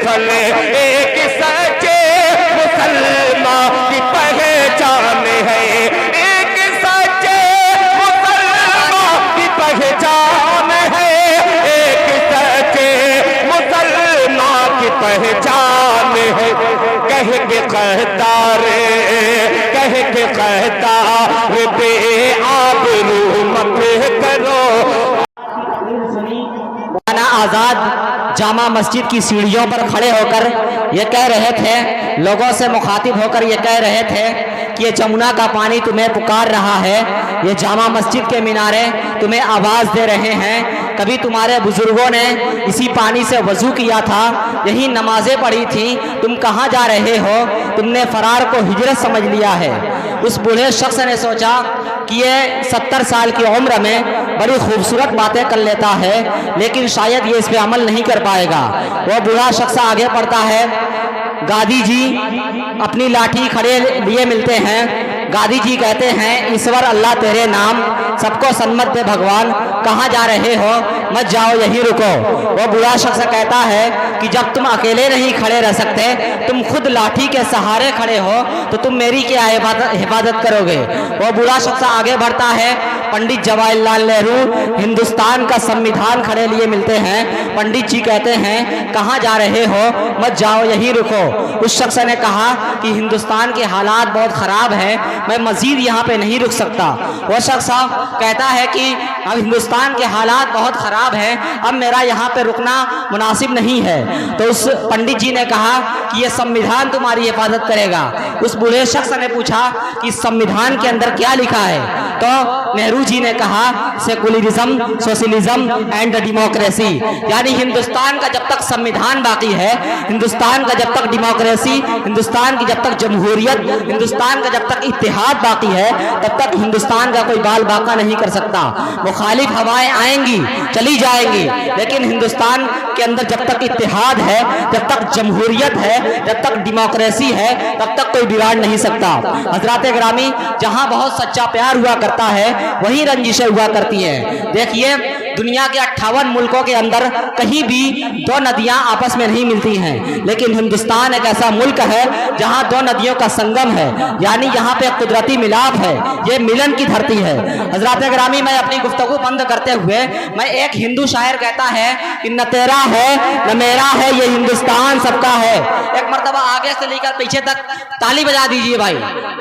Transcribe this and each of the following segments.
महफल एक सच्चे मुसलमान की पहचान है, एक सच्चे मुसलमान की पहचान है, एक सच्चे मुसलमान की पहचान है। कह के कहता रे, कह के कहता रे बे आबरू मत करो। आजाद जामा मस्जिद की सीढ़ियों पर खड़े होकर ये कह रहे थे, लोगों से मुखातिब होकर ये कह रहे थे कि ये जमुना का पानी तुम्हें पुकार रहा है, ये जामा मस्जिद के मीनारे तुम्हें आवाज़ दे रहे हैं। कभी तुम्हारे बुजुर्गों ने इसी पानी से वज़ू किया था, यही नमाजें पढ़ी थी, तुम कहाँ जा रहे हो? तुमने फरार को हिजरत समझ लिया है। उस बूढ़े शख्स ने सोचा कि ये 70 साल की उम्र में बड़ी खूबसूरत बातें कर लेता है, लेकिन शायद ये इस पे अमल नहीं कर पाएगा। वो बूढ़ा शख्स आगे बढ़ता है। गादी जी अपनी लाठी खड़े लिए मिलते हैं। गादी जी कहते हैं, ईश्वर अल्लाह तेरे नाम, सबको सन्मत दे भगवान, कहाँ जा रहे हो? मत जाओ, यहीं रुको। वो बूढ़ा शख्स कहता है कि जब तुम अकेले नहीं खड़े रह सकते, तुम खुद लाठी के सहारे खड़े हो, तो तुम मेरी क्या हिफाजत करोगे? वो बूढ़ा शख्स आगे बढ़ता है। पंडित जवाहरलाल नेहरू हिंदुस्तान का संविधान खड़े लिए मिलते हैं। पंडित जी कहते हैं, कहाँ जा रहे हो? मत जाओ, यहीं रुको। उस शख्स ने कहा कि हिंदुस्तान के हालात बहुत ख़राब हैं, मैं मज़ीद यहाँ पे नहीं रुक सकता। वो शख्स कहता है कि अब हिंदुस्तान के हालात बहुत ख़राब हैं, अब मेरा यहाँ पे रुकना मुनासिब नहीं है। तो उस पंडित जी ने कहा कि ये संविधान तुम्हारी हिफाजत करेगा। उस बूढ़े शख्स ने पूछा कि संविधान के अंदर क्या लिखा है? तो नेहरू जी ने कहा, सेकुलरिज्म, सोशलिज्म एंड डेमोक्रेसी, यानी हिंदुस्तान का जब तक संविधान बाकी है, हिंदुस्तान का जब तक डेमोक्रेसी, हिंदुस्तान की जब तक जमहूरियत, हिंदुस्तान का जब तक इत्तेहाद बाकी है, तब तक हिंदुस्तान का कोई बाल बाका नहीं कर सकता। मुखालिफ हवाएं आएंगी, चली जाएंगी, लेकिन हिंदुस्तान के अंदर जब तक इत्तेहाद है, जब तक जमहूरियत है, जब तक डेमोक्रेसी है, तब तक कोई बिगाड़ नहीं सकता। हजरात ग्रामी, जहां बहुत सच्चा प्यार हुआ करता है, वहीं रंजिशें हुआ करती हैं। देखिए, दुनिया के 58 मुल्कों के अंदर कहीं भी दो नदियां आपस में नहीं मिलती हैं, लेकिन हिंदुस्तान एक ऐसा मुल्क है जहां दो नदियों का संगम है, यानी यहाँ पे कुदरती मिलाप है, ये मिलन की धरती है। हजरात ग्रामी, मैं अपनी गुफ्तगू बंद करते हुए मैं एक हिंदू शायर कहता है कि न तेरा है न मेरा है, ये हिंदुस्तान सबका है। एक मर्तबा आगे से लेकर पीछे तक ताली बजा दीजिए भाई,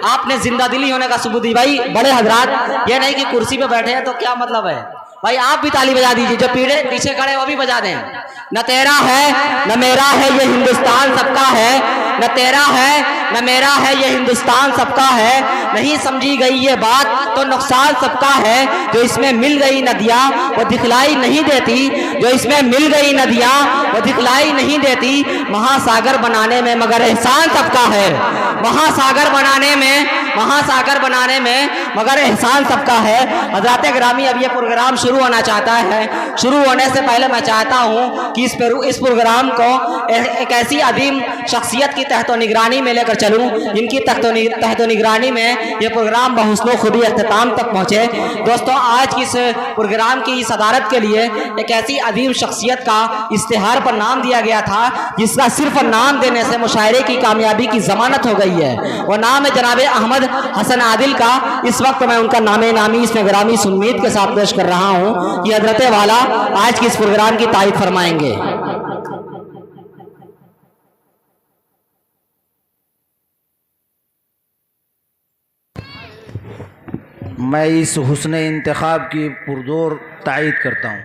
आपने जिंदा दिली होने का सबूत दी भाई। बड़े हजरात, ये नहीं कि कुर्सी पे बैठे हैं तो क्या मतलब है भाई, आप भी ताली बजा दीजिए, जो पीछे खड़े वो भी बजा दें। न तेरा है न मेरा है, ये हिंदुस्तान सबका है, न तेरा है न मेरा है, ये हिंदुस्तान सबका है। नहीं समझी गई ये बात तो नुकसान सबका है, जो इसमें मिल गई नदियाँ वो दिखलाई नहीं देती, जो इसमें मिल गई नदियाँ वो दिखलाई नहीं देती। महासागर बनाने में मगर एहसान सबका है, महासागर बनाने में मगर एहसान सबका है। हज़रात ग्रामी, अब ये प्रोग्राम शुरू होना चाहता है। शुरू होने से पहले मैं चाहता हूँ कि इस प्रोग्राम को एक ऐसी अदीम शख्सियत की तहत निगरानी में लेकर चलूँ, जिनकी तहत निगरानी में ये प्रोग्राम बहुस्नो खुदी अख्ताम तक पहुँचे। दोस्तों, आज की इस प्रोग्राम की सदारत के लिए एक ऐसी अदीम शख्सियत का इश्तिहार पर नाम दिया गया था, जिसका सिर्फ नाम देने से मुशायरे की कामयाबी की जमानत हो गई है। वो नाम है जनाब अहमद हसन आदिल का। इस वक्त मैं उनका नामे नामी इसमें ग्रामी सुन्नीत के साथ पेश कर रहा हूँ कि हजरत वाला आज की इस प्रोग्राम की तारीफ फरमाएंगे। मैं इस हुस्न इंतखाब की पुरजोर तायीद करता हूँ।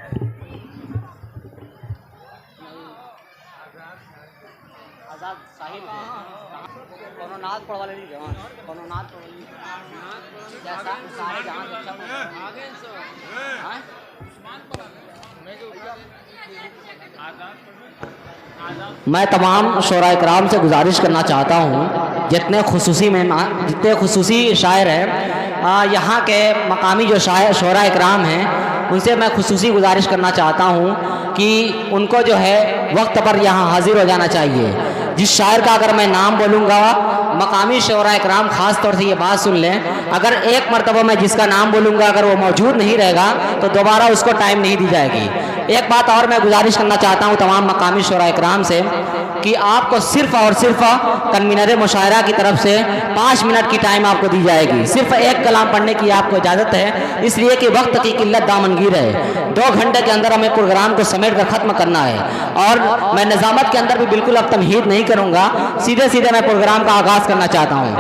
मैं तमाम शोरा इकराम से गुजारिश करना चाहता हूँ, जितने खुसूसी शायर हैं, यहाँ के मकामी जो शोरा इकराम हैं, उनसे मैं खुसूसी गुजारिश करना चाहता हूँ कि उनको जो है वक्त पर यहाँ हाजिर हो जाना चाहिए। जिस शायर का अगर मैं नाम बोलूँगा, मकामी शोरा इकराम ख़ास तौर से ये बात सुन लें, अगर एक मरतबा मैं जिसका नाम बोलूँगा अगर वो मौजूद नहीं रहेगा तो दोबारा उसको टाइम नहीं दी जाएगी। एक बात और मैं गुजारिश करना चाहता हूँ तमाम मकामी शोरा इकराम से कि आपको सिर्फ और सिर्फ कन्वीनर मुशायरा की तरफ से 5 मिनट की टाइम आपको दी जाएगी। सिर्फ एक कलाम पढ़ने की आपको इजाज़त है, इसलिए कि वक्त की किल्लत दामनगीर है। 2 घंटे के अंदर हमें प्रोग्राम को समेट कर ख़त्म करना है। और मैं निज़ामत के अंदर भी बिल्कुल अब तमहीद नहीं करूँगा, सीधे सीधे मैं प्रोग्राम का आगाज़ करना चाहता हूँ।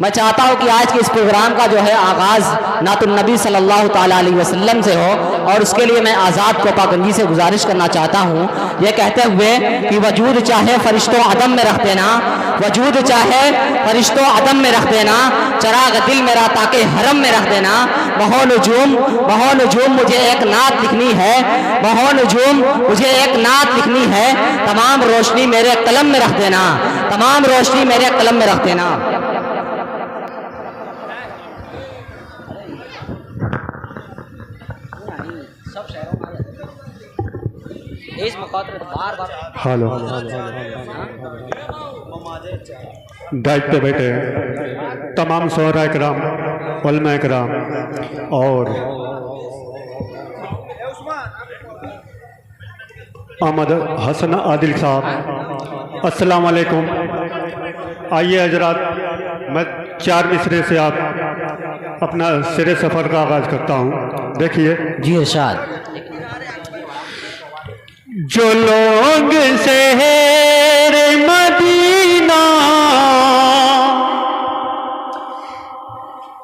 मैं चाहता हूं कि आज के इस प्रोग्राम का जो है आगाज़ नातुन नबी सल्लल्लाहु ताला अलैहि वसल्लम से हो, और उसके लिए मैं आज़ाद को पागंजी से गुजारिश करना चाहता हूं, ये कहते हुए कि वजूद चाहे फरिश्तों अदम में रख देना, वजूद चाहे फरिश्तों अदम में रख देना, चराग दिल मेरा ताकि हरम में रख देना। बहो नजूम मुझे एक नात लिखनी है, बहो नजूम मुझे एक नात लिखनी है, तमाम रोशनी मेरे कलम में रख देना, तमाम रोशनी मेरे कलम में रख देना। इस बार हेलो, डाइट पे बैठे तमाम शोहरा इकराम, उलमा इकराम और अहमद हसन आदिल साहब, अस्सलाम वालेकुम। आइए हजरात, मैं 4 मिसरे से आप अपना सिरे सफ़र का आगाज़ करता हूँ। देखिए जी इरशाद। जो लोग शहर मदीना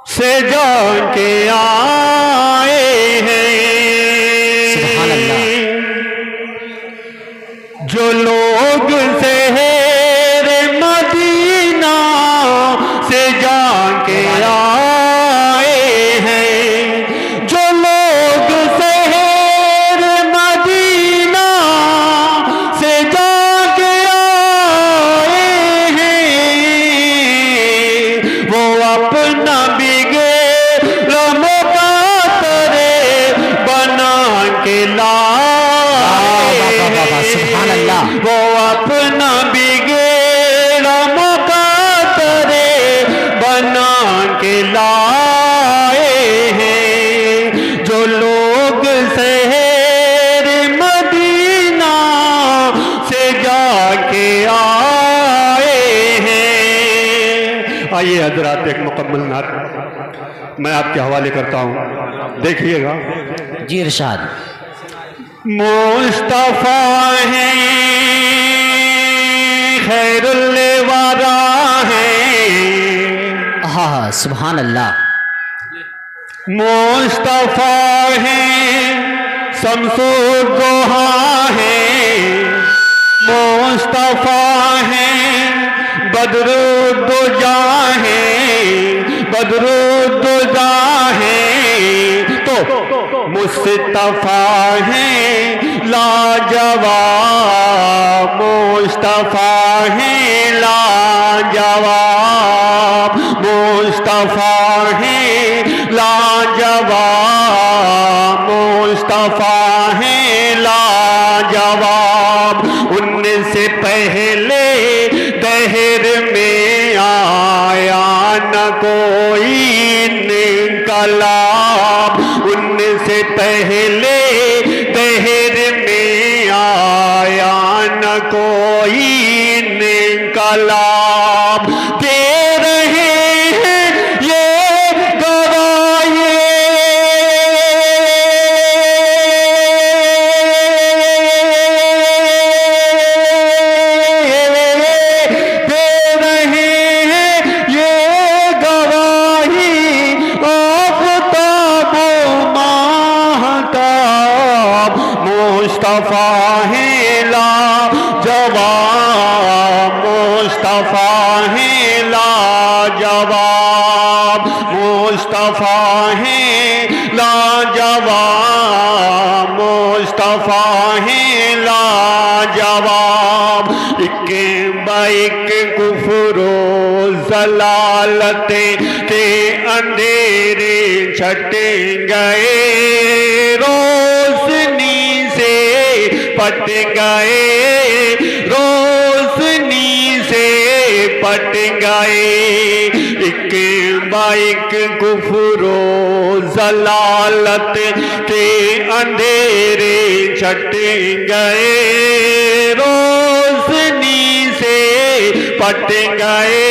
से जाके आए हैं, सुभान अल्लाह। जो लोग शहर मदीना से जाके आए हैं, जो लोग शहर मदीना से जाके आए हैं, वो अपना बिगे लम्हों का तरे बना के सुभान अल्लाह। वो अपना बिगेड़ा मुकातरे बना के लाए हैं, जो लोग शहर मदीना से जाके आए हैं। आइए हजरात, एक मुकम्मल नात मैं आपके हवाले करता हूँ, देखिएगा। जी इरशाद। मुस्तफा है खैरुल वरा है, हाँ सुभान अल्लाह। मुस्तफा है शम्सो दोहा है, मुस्तफा है बदरुद्दुजा है, बदरुद्दुजा है, तो मुस्तफा है लाजवाब, मुस्तफा है लाजवाब, मुस्तफा है लाजवाब, मुस्तफा है लाजवाब। उनसे पहले दहर में आया न कोई इनकलाब, उनसे पहले दहर में आया न कोई इनकलाब। दे रहे हैं ये गवाही, दे रहे हैं ये गवाही, आफ़ताब महताब, मुस्तफा है लाजवाब, मुस्तफा है लाजवाब, मुस्तफा है लाजवाब, मुस्तफा है लाजवाब। एक बाइक कुफरो जलालते के अंधेरे छट गए, रोशनी से पट गए, रोशनी से पट गए। एक बाइक कुफरो जलालत के अंधेरे छट गए, रोशनी से पट गए,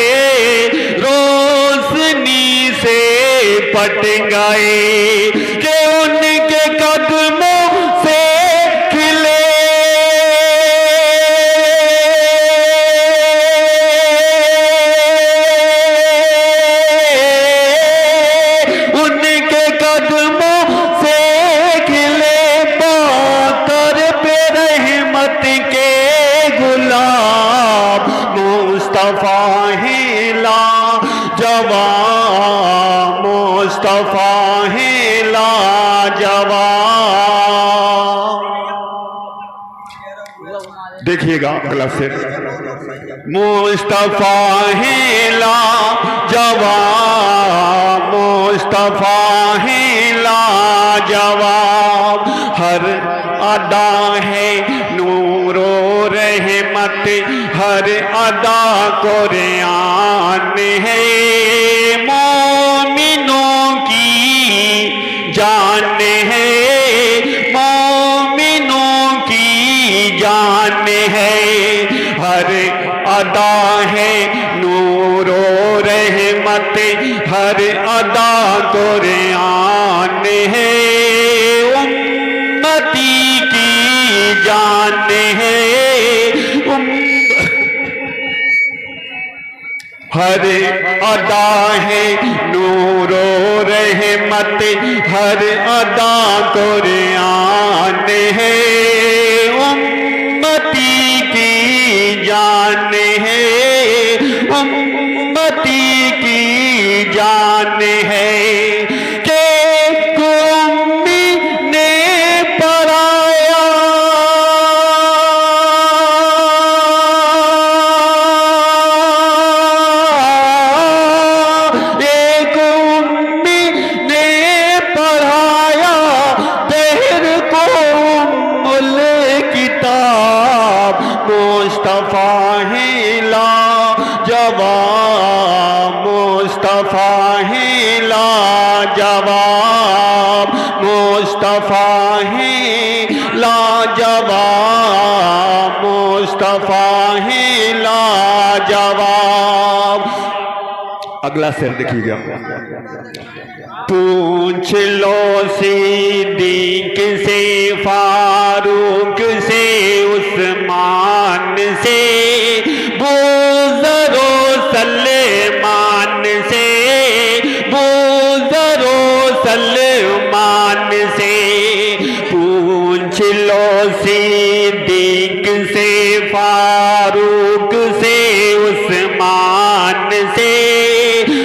रोशनी से पट गए कि उनके कदमों से खिले मुस्तफा है लाजवाब, मुस्तफा है लाजवाब। देखिएगा अगला शेर, मुस्तफा है लाजवाब, मुस्तफा है लाजवाब। हर अदा है नूरो रहमत, हर अदा कुरान है, मोमिनों की जान है, मोमिनों की जान है। हर अदा है नूरो रहमत, हर अदा कुरान है, उम्मती की जान है, हर अदा है नूरो रहमत, हर अदा कुरान है, उम्मती की जान है, उम्मती की जान है। के कौमी ने पराया मुस्तफा है लाजवाब, मुस्तफा है लाजवाब, मुस्तफा है लाजवाब, मुस्तफा है लाजवाब। अगला शेर देखिएगा, पूछ लो सिद्दीक से, फारूक से, उस्मान से, बुज़रो सलमान से, बुज़रो सलमान से। पूछ लो सिद्दीक से, फारूक से, उस्मान से,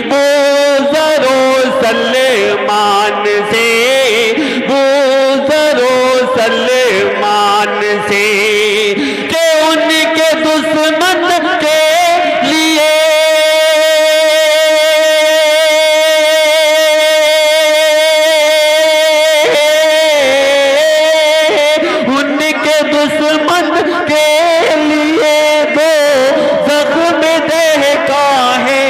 बुज़रो सलमान से, बुज़रो सलमान से कि उनके दुश्मन के लिए उनके दुश्मन के लिए दो जख्म दहका है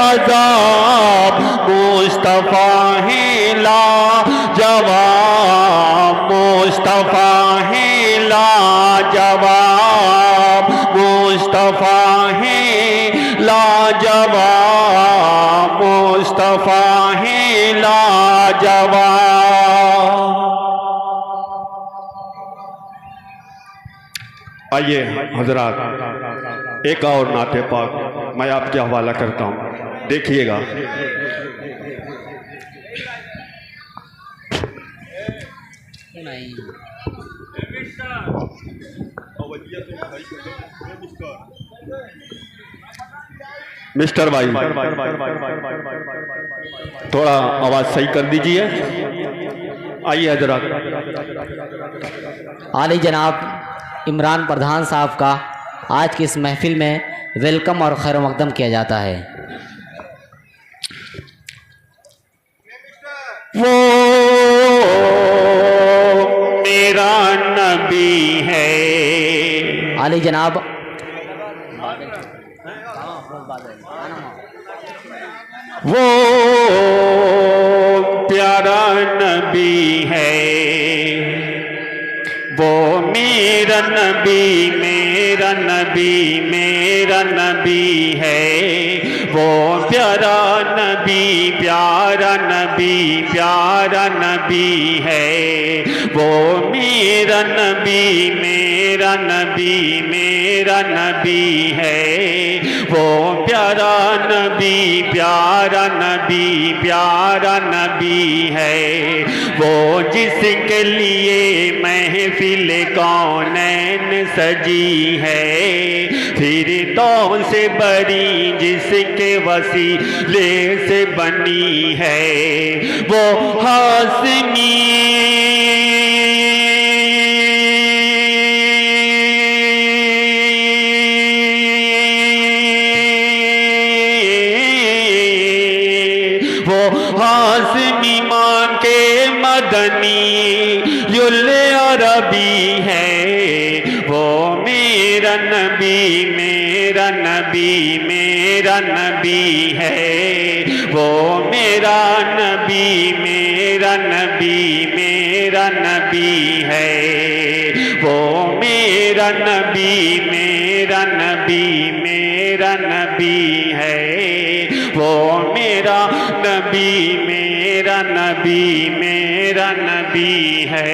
अज़ाब। मुस्तफा है लाजवाब, मुस्तफा है लाजवाब, मुस्तफा है लाजवाब, मुस्तफा है लाजवाब। आइए हजरात, एक और नाते पाक मैं आपके हवाला करता हूँ, देखिएगा। मिस्टर भाई थोड़ा आवाज सही कर दीजिए। आइए हजरात, आली जनाब इमरान प्रधान साहब का आज की इस महफिल में वेलकम और खैर मकदम किया जाता है। वो मेरा नबी है। आली जनाब वो प्यारा नबी है, वो मेरा नबी, मेरा नबी, मेरा नबी है। वो प्यारा नबी, प्यारा नबी, प्यारा नबी है। वो मेरा नबी, मेरा नबी, मेरा नबी है। वो प्यारा नबी, प्यारा नबी, प्यारा नबी है। वो जिसके लिए महफिल कौनैन सजी है, फिर तो से बड़ी जिसके वसीले से बनी है। वो हाशमी हाशमी मान के मदनी युल अरबी है। वो मेरा नबी, मेरा नबी, मेरा नबी है। वो मेरा नबी, मेरा नबी, मेरा नबी है। वो मेरा नबी, मेरा नबी, मेरा नबी है। वो मेरा नबी, मेरा नबी, मेरा नबी है।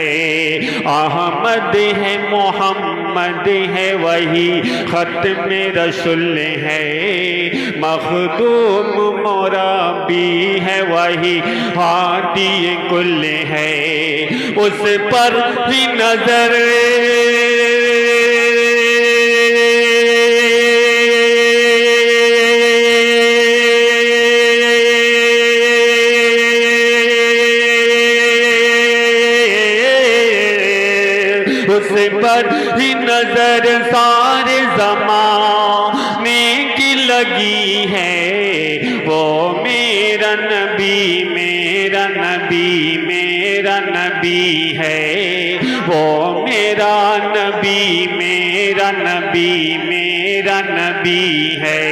अहमद है, मोहम्मद है, वही खत्म रसूल है। मखदूम मोराबी है, वही हादी कुल है। उस पर भी नजर पर ही नजर सारे ज़माने की लगी है। वो मेरा नबी, मेरा नबी, मेरा नबी है। वो मेरा नबी, मेरा नबी, मेरा नबी है।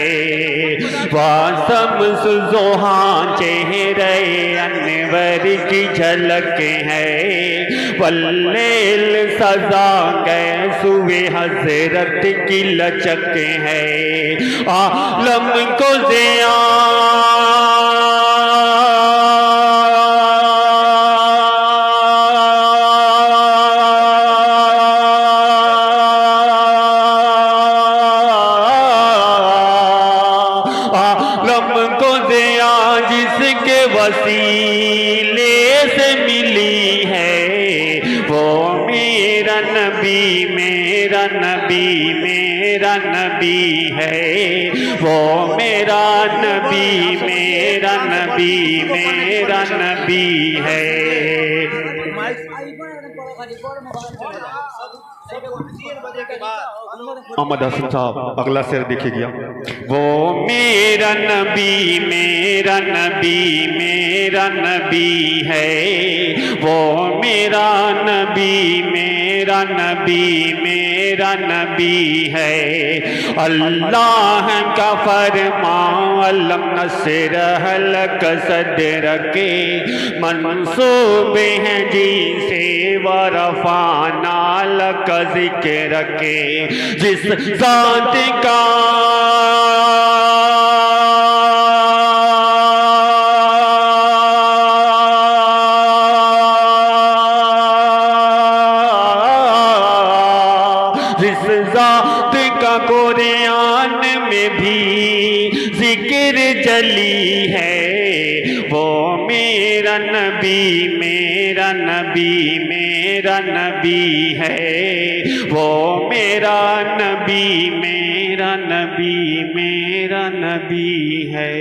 वासम सुजोहा चेहरे अनवर की झलक है। वल्लेल सजा कैसुए हजरत की लचक है। आलम को ज़िया जिसके वसीले से मिली है। वो मेरा नबी, मेरा नबी, मेरा नबी है। वो मेरा नबी, मेरा नबी, मेरा नबी है। अहमद हसन साहब अगला शेर देखिएगा। वो मेरा नबी, मेरा नबी, मेरा नबी है। वो मेरा नबी, मेरा नबी, मेरा नबी है। अल्लाह का फरमान नसरह लक सदर के मंसूबे हैं जी से वरफाना लक जिक्र के। जिस ज़ात का जिस ज़ात का कुरान में भी जिक्र जली है। वो मेरा नबी, मेरा नबी, मेरा नबी है। वो मेरा नबी, मेरा नबी, मेरा नबी है।